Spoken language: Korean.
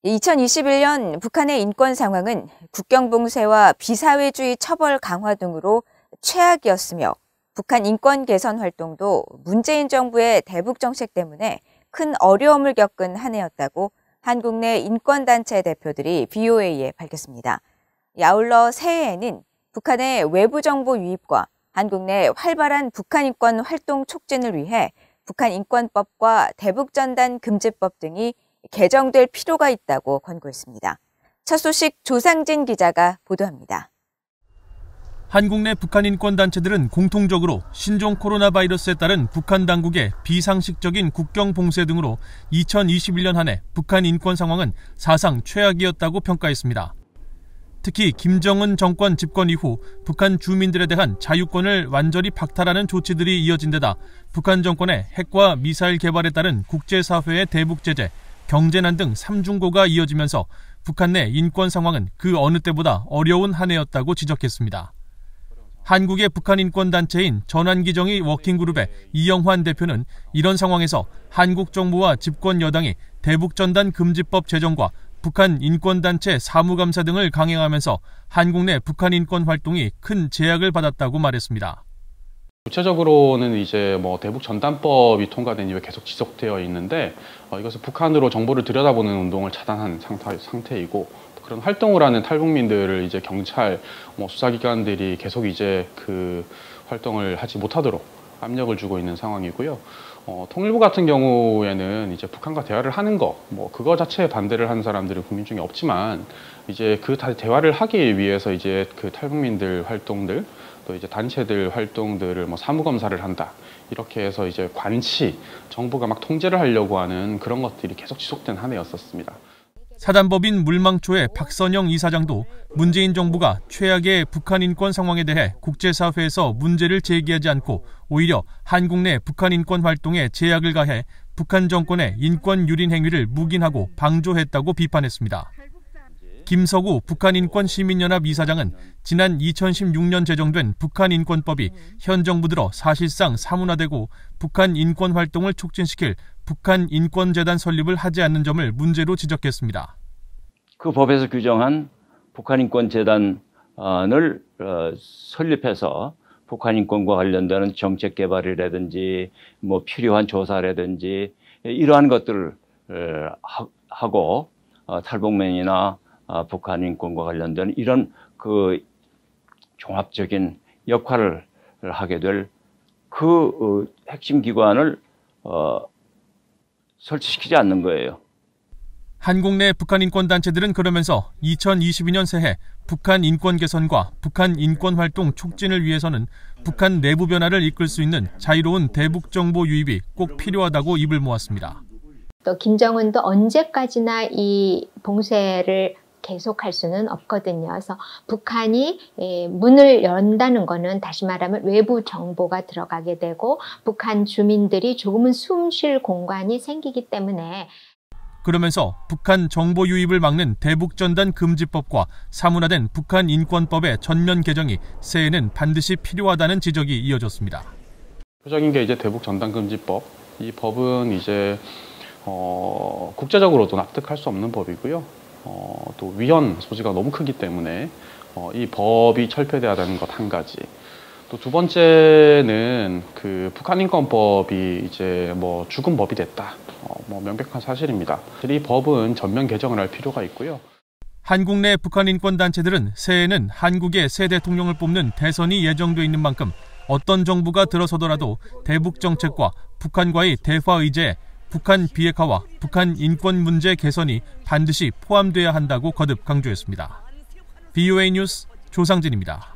2021년 북한의 인권 상황은 국경 봉쇄와 비사회주의 처벌 강화 등으로 최악이었으며 북한 인권 개선 활동도 문재인 정부의 대북 정책 때문에 큰 어려움을 겪은 한 해였다고 한국 내 인권단체 대표들이 BOA에 밝혔습니다. 아울러 새해에는 북한의 외부 정보 유입과 한국 내 활발한 북한 인권 활동 촉진을 위해 북한 인권법과 대북전단 금지법 등이 개정될 필요가 있다고 권고했습니다. 첫 소식 조상진 기자가 보도합니다. 한국 내 북한 인권단체들은 공통적으로 신종 코로나 바이러스에 따른 북한 당국의 비상식적인 국경 봉쇄 등으로 2021년 한 해 북한 인권 상황은 사상 최악이었다고 평가했습니다. 특히 김정은 정권 집권 이후 북한 주민들에 대한 자유권을 완전히 박탈하는 조치들이 이어진 데다 북한 정권의 핵과 미사일 개발에 따른 국제사회의 대북 제재, 경제난 등 삼중고가 이어지면서 북한 내 인권 상황은 그 어느 때보다 어려운 한 해였다고 지적했습니다. 한국의 북한 인권단체인 전환기정의 워킹그룹의 이영환 대표는 이런 상황에서 한국 정부와 집권 여당이 대북전단 금지법 제정과 북한 인권단체 사무감사 등을 강행하면서 한국 내 북한 인권 활동이 큰 제약을 받았다고 말했습니다. 구체적으로는 이제 대북 전단법이 통과된 이후에 계속 지속되어 있는데 이것은 북한으로 정보를 들여다보는 운동을 차단한 상태이고 그런 활동을 하는 탈북민들을 이제 경찰, 수사기관들이 계속 이제 그 활동을 하지 못하도록 압력을 주고 있는 상황이고요. 통일부 같은 경우에는 이제 북한과 대화를 하는 그거 자체에 반대를 하는 사람들은 국민 중에 없지만 이제 그 대화를 하기 위해서 이제 그 탈북민들 활동들 또 이제 단체들 활동들을 사무검사를 한다. 이렇게 해서 이제 정부가 막 통제를 하려고 하는 그런 것들이 계속 지속된 한 해였었습니다. 사단법인 물망초의 박선영 이사장도 문재인 정부가 최악의 북한 인권 상황에 대해 국제사회에서 문제를 제기하지 않고 오히려 한국 내 북한 인권 활동에 제약을 가해 북한 정권의 인권 유린 행위를 묵인하고 방조했다고 비판했습니다. 김석우 북한인권시민연합 이사장은 지난 2016년 제정된 북한인권법이 현 정부 들어 사실상 사문화되고 북한 인권 활동을 촉진시킬 북한인권재단 설립을 하지 않는 점을 문제로 지적했습니다. 그 법에서 규정한 북한인권재단을 설립해서 북한인권과 관련되는 정책 개발이라든지 필요한 조사라든지 이러한 것들을 하고 탈북민이나 북한 인권과 관련된 이런 그 종합적인 역할을 하게 될 그 핵심 기관을 설치시키지 않는 거예요. 한국 내 북한 인권 단체들은 그러면서 2022년 새해 북한 인권 개선과 북한 인권 활동 촉진을 위해서는 북한 내부 변화를 이끌 수 있는 자유로운 대북 정보 유입이 꼭 필요하다고 입을 모았습니다. 또 김정은도 언제까지나 이 봉쇄를 계속할 수는 없거든요. 그래서 북한이 문을 연다는 것은 다시 말하면 외부 정보가 들어가게 되고 북한 주민들이 조금은 숨 쉴 공간이 생기기 때문에 그러면서 북한 정보 유입을 막는 대북전단 금지법과 사문화된 북한 인권법의 전면 개정이 새해에는 반드시 필요하다는 지적이 이어졌습니다. 대표적인 게 이제 대북전단 금지법. 이 법은 이제 국제적으로도 납득할 수 없는 법이고요. 또 위헌 소지가 너무 크기 때문에 이 법이 철폐돼야 되는 것 한 가지. 또 두 번째는 그 북한인권법이 이제 죽은 법이 됐다. 명백한 사실입니다. 이 법은 전면 개정을 할 필요가 있고요. 한국 내 북한 인권 단체들은 새해에는 한국의 새 대통령을 뽑는 대선이 예정돼 있는 만큼 어떤 정부가 들어서더라도 대북 정책과 북한과의 대화 의제에 북한 비핵화와 북한 인권 문제 개선이 반드시 포함돼야 한다고 거듭 강조했습니다. BOA 뉴스 조상진입니다.